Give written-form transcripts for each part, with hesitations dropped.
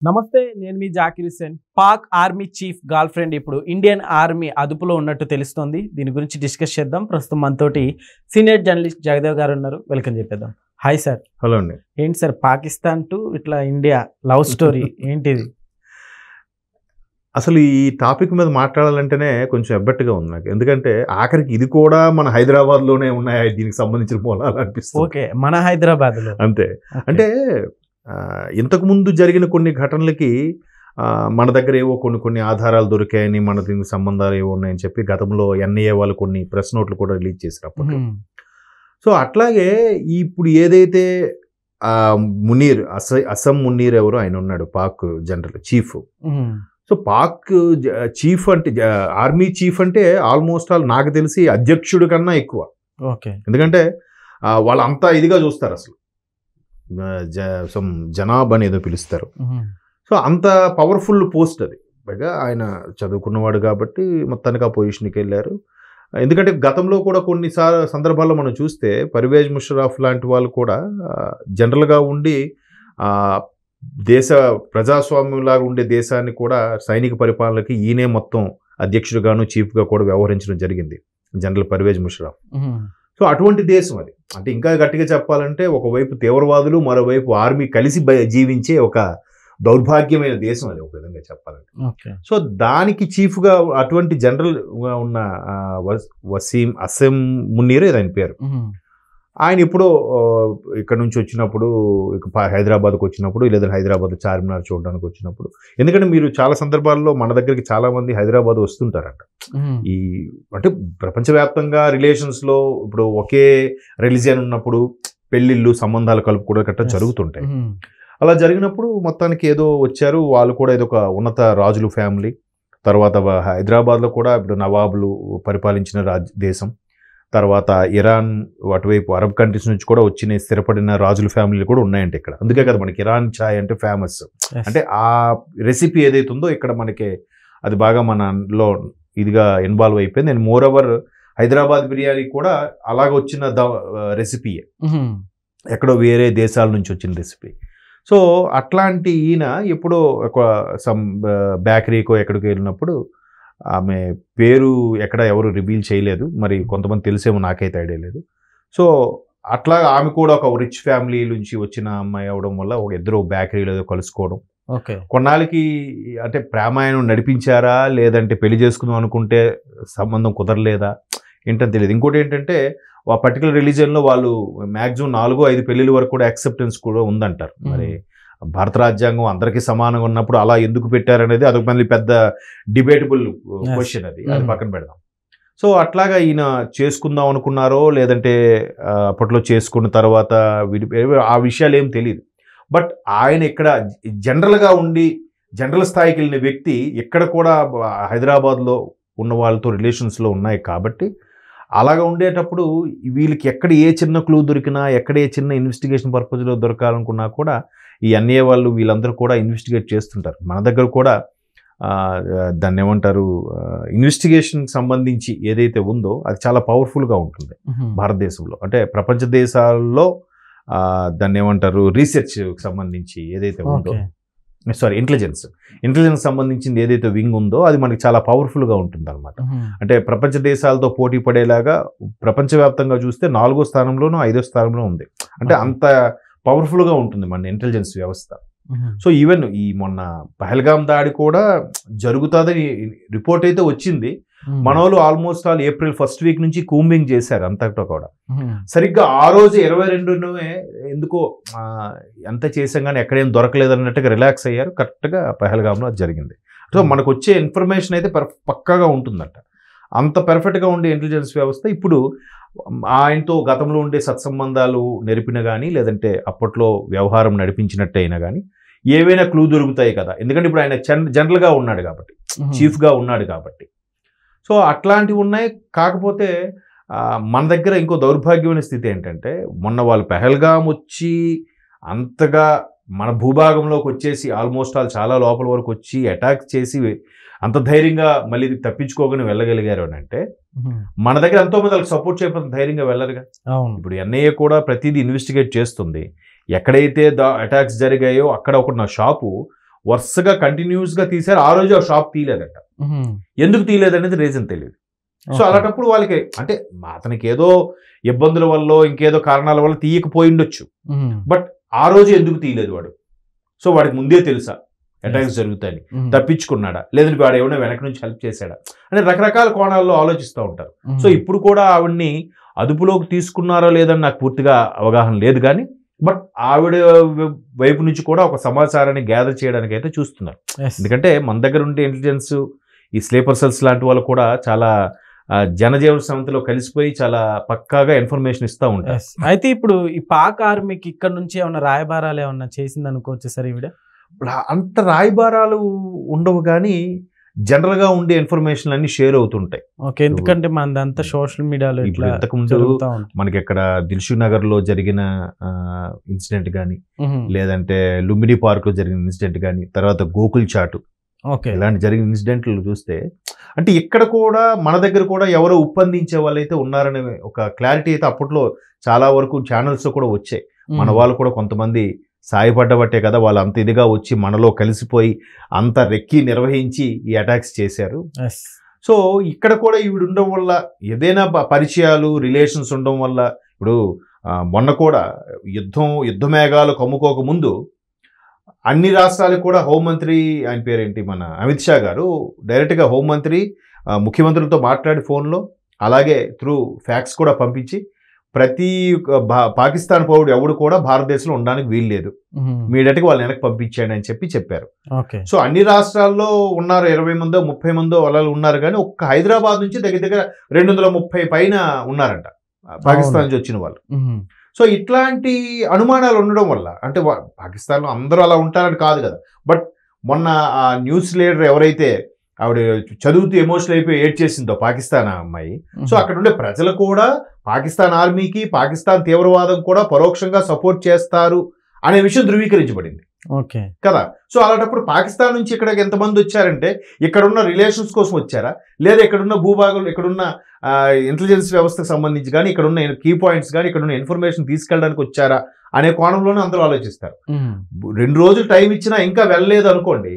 నమస్తే, నేను మీ Zakir Hussain. Pak army chief girlfriend ఇప్పుడు ఇండియన్ ఆర్మీ అదుపులో ఉన్నట్టు తెలుస్తోంది. దీని గురించి డిస్కస్ చేద్దాం. ప్రస్తుతం మనతోటి సీనియర్ జర్నలిస్ట్ జగదేవ్ గారు ఉన్నారు. వెల్కమ్ చెప్పేద్దాం. Hi sir. హలో అండి. ఏంటి సార్, పాకిస్తాన్ టు ఇట్లా ఇండియా లవ్ స్టోరీ ఏంటిది? అసలు ఈ టాపిక్ మీద మాట్లాడాలంటేనే కొంచెం ఎబ్బట్టుగా ఉంది నాకు. ఎందుకంటే ఆఖరికి ఇది కూడా మన హైదరాబాద్లోనే ఉన్నాయి దీనికి సంబంధించిన మూలాలు అనిపిస్తుంది. ఓకే, మన హైదరాబాద్లో అంతే. అంటే ఇంతకుముందు జరిగిన కొన్ని ఘటనలకి మన దగ్గర ఏవో కొన్ని ఆధారాలు దొరికాయని, మన దీనికి సంబంధాలు ఏవో ఉన్నాయని చెప్పి గతంలో ఎన్ఐఏ వాళ్ళు కొన్ని ప్రెస్ నోట్లు కూడా రిలీజ్ చేశారు అప్పట్లో. సో అట్లాగే ఇప్పుడు ఏదైతే మునీర్ అసం మునీర్ ఎవరో ఆయన ఉన్నాడు, Pak general chief. So Pak chief అంటే ఆర్మీ చీఫ్ అంటే ఆల్మోస్ట్ ఆల్ నాకు తెలిసి అధ్యక్షుడి కన్నా ఎక్కువ. ఓకే, ఎందుకంటే వాళ్ళు అంతా ఇదిగా చూస్తారు, అసలు జనాబ్ అని ఏదో పిలుస్తారు. సో అంత పవర్ఫుల్ పోస్ట్ అది. పైగా ఆయన చదువుకున్నవాడు కాబట్టి మొత్తానికి ఆ పొజిషన్కి వెళ్ళారు. ఎందుకంటే గతంలో కూడా కొన్ని సందర్భాల్లో మనం చూస్తే పర్వేజ్ ముషర్రఫ్ లాంటి వాళ్ళు కూడా జనరల్గా ఉండి దేశ ప్రజాస్వామ్యంలాగా ఉండే దేశాన్ని కూడా సైనిక పరిపాలనకి ఈయనే మొత్తం అధ్యక్షుడిగాను చీఫ్గా కూడా వ్యవహరించడం జరిగింది, జనరల్ పర్వేజ్ ముషర్రఫ్. సో అటువంటి దేశం అది. అంటే ఇంకా గట్టిగా చెప్పాలంటే ఒకవైపు తీవ్రవాదులు, మరోవైపు ఆర్మీ కలిసి జీవించే ఒక దౌర్భాగ్యమైన దేశం అది, ఒక విధంగా చెప్పాలంటే. సో దానికి చీఫ్గా అటువంటి జనరల్గా ఉన్న అసం మునీర్ ఆయన పేరు. ఆయన ఇప్పుడు ఇక్కడ నుంచి వచ్చినప్పుడు, హైదరాబాద్కి వచ్చినప్పుడు, లేదా హైదరాబాద్ చార్మినార్ చూడడానికి వచ్చినప్పుడు, ఎందుకంటే మీరు చాలా సందర్భాల్లో మన దగ్గరికి చాలా మంది హైదరాబాద్ వస్తుంటారంట. ఈ అంటే ప్రపంచవ్యాప్తంగా రిలేషన్స్లో ఇప్పుడు ఒకే రిలీజియన్ ఉన్నప్పుడు పెళ్ళిళ్ళు, సంబంధాలు కలుపుకోవడం గట్రా జరుగుతుంటాయి. అలా జరిగినప్పుడు మొత్తానికి ఏదో వచ్చారు వాళ్ళు కూడా, ఏదో ఒక ఉన్నత రాజులు ఫ్యామిలీ. తర్వాత హైదరాబాద్లో కూడా ఇప్పుడు నవాబులు పరిపాలించిన దేశం. తర్వాత ఇరాన్, అటువైపు అరబ్ కంట్రీస్ నుంచి కూడా వచ్చిన స్థిరపడిన రాజుల ఫ్యామిలీలు కూడా ఉన్నాయంటే ఇక్కడ. అందుకే కదా మనకి ఇరాన్ ఛాయ్ అంటే ఫేమస్. అంటే ఆ రెసిపీ ఏదైతే ఉందో ఇక్కడ మనకి అది బాగా మనలో ఇదిగా ఇన్వాల్వ్ అయిపోయింది. And more over Hyderabad biryani కూడా అలాగ వచ్చిన రెసిపీయే, ఎక్కడో వేరే దేశాల నుంచి వచ్చిన రెసిపీ. సో అట్లాంటి ఈయన ఎప్పుడో ఒక సమ్ బేకరీకో ఎక్కడికి వెళ్ళినప్పుడు, ఆమె పేరు ఎక్కడ ఎవరు రివీల్ చేయలేదు, మరి కొంతమంది తెలిసేమో, నాకైతే ఐడియా లేదు. సో అట్లా ఆమె కూడా ఒక రిచ్ ఫ్యామిలీ నుంచి వచ్చిన అమ్మాయి అవడం వల్ల ఒక ఇద్దరు బేకరీలో ఏదో కలుసుకోవడం. ఓకే, కొన్నాళ్ళకి అంటే ప్రేమాయణం నడిపించారా, లేదంటే పెళ్లి చేసుకుందాం అనుకుంటే సంబంధం కుదరలేదా ఏంటని తెలియదు. ఇంకోటి ఏంటంటే ఆ పర్టికులర్ రిలీజియన్లో వాళ్ళు మ్యాక్సిమం 4-5 పెళ్లిళ్ళ వరకు కూడా యాక్సెప్టెన్స్ కూడా ఉందంటారు. మరి భారత రాజ్యాంగం అందరికీ సమానంగా ఉన్నప్పుడు అలా ఎందుకు పెట్టారనేది అదొక మళ్ళీ పెద్ద డిబేటబుల్ క్వశ్చన్, అది పక్కన పెడదాం. సో అట్లాగా ఈయన చేసుకుందాం అనుకున్నారో, లేదంటే అప్పట్లో చేసుకున్న తర్వాత ఆ విషయాలు ఏం తెలియదు. బట్ ఆయన ఇక్కడ జనరల్గా ఉండి జనరల్ స్థాయికి వెళ్ళిన వ్యక్తి ఇక్కడ కూడా హైదరాబాద్లో ఉన్న వాళ్ళతో రిలేషన్స్లో ఉన్నాయి కాబట్టి, అలాగా ఉండేటప్పుడు వీళ్ళకి ఎక్కడ ఏ చిన్న క్లూ దొరికినా, ఎక్కడ ఏ చిన్న ఇన్వెస్టిగేషన్ పర్పస్లో దొరకాలనుకున్నా కూడా ఈ ఎన్ఐఏ వాళ్ళు వీళ్ళందరూ కూడా ఇన్వెస్టిగేట్ చేస్తుంటారు. మన దగ్గర కూడా దాన్ని ఏమంటారు, ఇన్వెస్టిగేషన్కి సంబంధించి ఏదైతే ఉందో అది చాలా పవర్ఫుల్గా ఉంటుంది భారతదేశంలో. అంటే ప్రపంచ దేశాల్లో దాన్ని ఏమంటారు, రీసెర్చ్కి సంబంధించి ఏదైతే ఉందో, ఇంటెలిజెన్స్ సంబంధించింది ఏదైతే వింగ్ ఉందో అది మనకి చాలా పవర్ఫుల్గా ఉంటుంది అనమాట. అంటే ప్రపంచ దేశాలతో పోటీ పడేలాగా ప్రపంచవ్యాప్తంగా చూస్తే 4వ స్థానంలోనూ 5వ స్థానంలో ఉంది. అంటే అంత పవర్ఫుల్గా ఉంటుంది మన ఇంటెలిజెన్స్ వ్యవస్థ. సో ఈవెన్ ఈ మొన్న పహల్గామ్ దాడి కూడా జరుగుతుందని రిపోర్ట్ అయితే వచ్చింది. మన వాళ్ళు almost all April 1st week నుంచి కూంబింగ్ చేశారు అంతటా కూడా. సరిగ్గా ఆ రోజు 22నే ఎందుకో ఎంత చేసాం కానీ ఎక్కడేం దొరకలేదు అన్నట్టుగా రిలాక్స్ అయ్యారు. కరెక్ట్గా పహల్గామ్లో అది జరిగింది. సో మనకు వచ్చే ఇన్ఫర్మేషన్ అయితే పక్కాగా ఉంటుందట. అంత పర్ఫెక్ట్గా ఉండే ఇంటెలిజెన్స్ వ్యవస్థ ఇప్పుడు ఆయనతో గతంలో ఉండే సత్సంబంధాలు నెరిపిన కానీ, లేదంటే అప్పట్లో వ్యవహారం నడిపించినట్టు అయినా కానీ ఏవైనా క్లూ దొరుకుతాయి కదా. ఎందుకంటే ఇప్పుడు ఆయన జనరల్గా ఉన్నాడు కాబట్టి, చీఫ్గా ఉన్నాడు కాబట్టి. సో అట్లాంటివి ఉన్నాయి. కాకపోతే మన దగ్గర ఇంకో దౌర్భాగ్యమైన స్థితి ఏంటంటే, మొన్న వాళ్ళు పహల్గామ్ వచ్చి అంతగా మన భూభాగంలోకి వచ్చేసి ఆల్మోస్ట్ ఆల్ చాలా లోపల వరకు వచ్చి అటాక్ చేసి అంత ధైర్యంగా మళ్ళీ వెళ్ళగలిగారు వెళ్ళగలిగారు అని అంటే, మన దగ్గర ఎంతోమంది వాళ్ళకి సపోర్ట్ చేయకపోతే ధైర్యంగా వెళ్ళరుగా. ఇప్పుడు ఎన్ఐఏ కూడా ప్రతిదీ ఇన్వెస్టిగేట్ చేస్తుంది. ఎక్కడైతే అటాక్స్ జరిగాయో అక్కడ ఒక నా షాపు వరుసగా కంటిన్యూస్గా తీశారు. ఆ రోజు ఆ షాప్ తీయలేదట. ఎందుకు తీయలేదు అనేది రీజన్ తెలియదు. సో అలాంటప్పుడు వాళ్ళకి అంటే అతనికి ఏదో ఇబ్బందుల వల్ల ఇంకేదో కారణాల వల్ల తీయకపోయి ఉండొచ్చు. బట్ ఆ రోజు ఎందుకు తీయలేదు వాడు? సో వాడికి ముందే తెలుసా అటాక్స్ జరుగుతాయని? తప్పించుకున్నాడా, లేదంటే వాడు ఏమైనా వెనక నుంచి హెల్ప్ చేశాడా అని రకరకాల కోణాల్లో ఆలోచిస్తూ ఉంటారు. సో ఇప్పుడు కూడా ఆవిడ్ని అదుపులోకి తీసుకున్నారో లేదని నాకు పూర్తిగా అవగాహన లేదు, కానీ బట్ ఆవిడ వైపు నుంచి కూడా ఒక సమాచారాన్ని గ్యాదర్ చేయడానికి అయితే చూస్తున్నారు. ఎందుకంటే మన దగ్గర ఉండే ఇంటెలిజెన్స్, ఈ స్లీపర్ సెల్స్ లాంటి వాళ్ళు కూడా చాలా జనజీవన సమితిలో కలిసిపోయి చాలా పక్కాగా ఇన్ఫర్మేషన్ ఇస్తూ ఉంటారు. అయితే ఇప్పుడు ఈ పాక్ ఆర్మీకి ఇక్కడ నుంచి ఏమన్నా రాయబారాలు ఏమన్నా చేసింది అనుకోవచ్చు సార్ ఈవిడ? అంత రాయబారాలు ఉండవు, కానీ జనరల్గా ఉండే ఇన్ఫర్మేషన్ అన్ని షేర్ అవుతుంటాయి. ఓకే, ఎందుకంటే మనదంతా సోషల్ మీడియాలో ఇప్పుడు ఇంతకుముందు మనకి ఇక్కడ దిల్షుక్ నగర్ లో జరిగిన ఇన్సిడెంట్ కానీ, లేదంటే లుంబిని పార్క్ లో జరిగిన ఇన్సిడెంట్ కానీ, తర్వాత గోకుల్ చాటు, ఇలాంటి జరిగిన ఇన్సిడెంట్లు చూస్తే అంటే ఇక్కడ కూడా మన దగ్గర కూడా ఎవరో ఉప్పందించే వాళ్ళైతే ఉన్నారనే ఒక క్లారిటీ అయితే అప్పట్లో చాలా వరకు ఛానల్స్ కూడా వచ్చాయి. మన వాళ్ళు కూడా కొంతమంది సాయపడ్డబట్టే కదా వాళ్ళు అంత ఇదిగా వచ్చి మనలో కలిసిపోయి అంత రెక్కి నిర్వహించి ఈ అటాక్స్ చేశారు. సో ఇక్కడ కూడా ఈవిడ ఉండడం వల్ల ఏదైనా పరిచయాలు, రిలేషన్స్ ఉండడం వల్ల, ఇప్పుడు మొన్న కూడా యుద్ధ మేఘాలు కమ్ముకోక ముందు అన్ని రాష్ట్రాలకు కూడా హోంమంత్రి, ఆయన పేరేంటి, మన అమిత్ షా గారు డైరెక్ట్గా హోంమంత్రి ముఖ్యమంత్రులతో మాట్లాడి ఫోన్లో, అలాగే త్రూ ఫ్యాక్స్ కూడా పంపించి ప్రతి పాకిస్తాన్ పౌరుడు ఎవడు కూడా భారతదేశంలో ఉండడానికి వీలు లేదు, మీడటికి వాళ్ళని వెనక్కి పంపించండి అని చెప్పారు. సో అన్ని రాష్ట్రాల్లో ఉన్నారు, 20 మందో 30 మందో వాళ్ళు ఉన్నారు, కానీ ఒక్క హైదరాబాద్ నుంచి దగ్గర 230 పైన ఉన్నారంట పాకిస్తాన్ నుంచి వచ్చిన వాళ్ళు. సో ఇట్లాంటి అనుమానాలు ఉండడం వల్ల, అంటే పాకిస్తాన్లో అందరూ అలా ఉంటారని కాదు కదా, బట్ మొన్న ఆ న్యూస్ లీడర్ ఎవరైతే ఆవిడ చదువుతూ ఎమోషనల్ అయిపోయి ఏడ్ చేసిందో పాకిస్తాన్ అమ్మాయి, సో అక్కడ ఉండే ప్రజలు కూడా పాకిస్తాన్ ఆర్మీకి, పాకిస్తాన్ తీవ్రవాదం కూడా పరోక్షంగా సపోర్ట్ చేస్తారు అనే విషయం ధృవీకరించబడింది కదా. సో అలాంటప్పుడు పాకిస్తాన్ నుంచి ఇక్కడికి ఎంతమంది వచ్చారంటే ఇక్కడున్న రిలేషన్స్ కోసం వచ్చారా, లేదా ఇక్కడున్న భూభాగంలో ఇక్కడున్న ఇంటెలిజెన్స్ వ్యవస్థకు సంబంధించి కానీ, ఇక్కడున్న కీ పాయింట్స్ కానీ, ఇక్కడున్న ఇన్ఫర్మేషన్ తీసుకెళ్ళడానికి వచ్చారా అనే కోణంలోనే అందరూ ఆలోచిస్తారు. 2 రోజులు టైం ఇచ్చినా ఇంకా వెళ్ళలేదు అనుకోండి,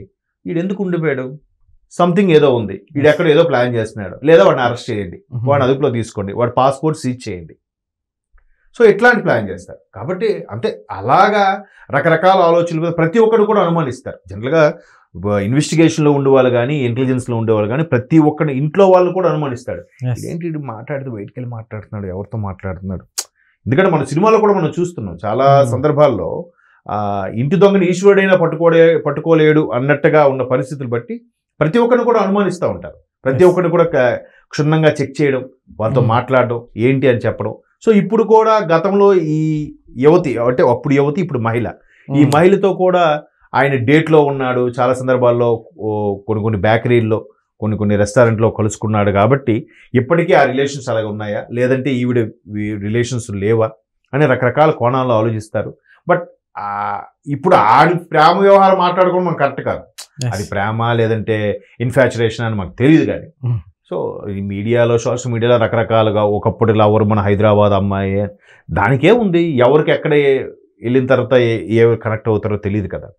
వీడు ఎందుకు ఉండిపోయాడు, సంథింగ్ ఏదో ఉంది, వీడు ఎక్కడ ఏదో ప్లాన్ చేస్తున్నాడు, లేదా వాడిని అరెస్ట్ చేయండి, వాడిని అదుపులో తీసుకోండి, వాడి పాస్పోర్ట్ సీజ్ చేయండి. సో ఇట్లాంటి ప్లాన్ చేస్తారు. కాబట్టి అంటే అలాగా రకరకాల ఆలోచనలు ప్రతి ఒక్కరు కూడా అనుమానిస్తారు. జనరల్గా ఇన్వెస్టిగేషన్లో ఉండేవాళ్ళు కానీ, ఇంటెలిజెన్స్లో ఉండేవాళ్ళు కానీ, ప్రతి ఒక్కరిని ఇంట్లో వాళ్ళు కూడా అనుమానిస్తాడు. ఏంటి మాట్లాడుతూ బయటికి వెళ్ళి మాట్లాడుతున్నాడు, ఎవరితో మాట్లాడుతున్నాడు. ఎందుకంటే మన సినిమాలో కూడా మనం చూస్తున్నాం చాలా సందర్భాల్లో ఇంటి దొంగని ఈశ్వరుడైనా పట్టుకోలేడు అన్నట్టుగా ఉన్న పరిస్థితులు బట్టి ప్రతి ఒక్కరిని కూడా అనుమానిస్తూ ఉంటారు. ప్రతి ఒక్కరిని కూడా క్షుణ్ణంగా చెక్ చేయడం, వాళ్ళతో మాట్లాడడం, ఏంటి అని చెప్పడం. సో ఇప్పుడు కూడా గతంలో ఈ యువతి, అంటే అప్పుడు యువతి ఇప్పుడు మహిళ, ఈ మహిళతో కూడా ఆయన డేట్లో ఉన్నాడు, చాలా సందర్భాల్లో కొన్ని బేకరీల్లో, కొన్ని రెస్టారెంట్లో కలుసుకున్నాడు. కాబట్టి ఇప్పటికీ ఆ రిలేషన్స్ అలాగే ఉన్నాయా, లేదంటే ఈవిడ రిలేషన్స్ లేవా అని రకరకాల కోణాల్లో ఆలోచిస్తారు. బట్ ఇప్పుడు ఆడి ప్రేమ వ్యవహారం మాట్లాడుకోవడం మనకు కరెక్ట్ కాదు. అది ప్రేమ లేదంటే ఇన్ఫాచురేషన్ అని మనకు తెలియదు. కానీ సో ఈ మీడియాలో, సోషల్ మీడియాలో రకరకాలుగా ఒకప్పుడు లవర్ మన హైదరాబాద్ అమ్మాయి, దానికే ఉంది, ఎవరికి ఎక్కడ వెళ్ళిన తర్వాత ఏ కనెక్ట్ అవుతారో తెలియదు కదా.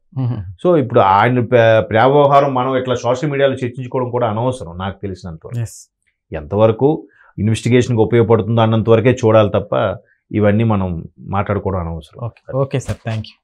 సో ఇప్పుడు ఆయన ప్రేమ వ్యవహారం మనం ఇట్లా సోషల్ మీడియాలో చర్చించుకోవడం కూడా అనవసరం నాకు తెలిసినంత. ఎంతవరకు ఇన్వెస్టిగేషన్కి ఉపయోగపడుతుందో అన్నంత వరకే చూడాలి తప్ప ఇవన్నీ మనం మాట్లాడుకోవడం అనవసరం. Okay sir, thank you.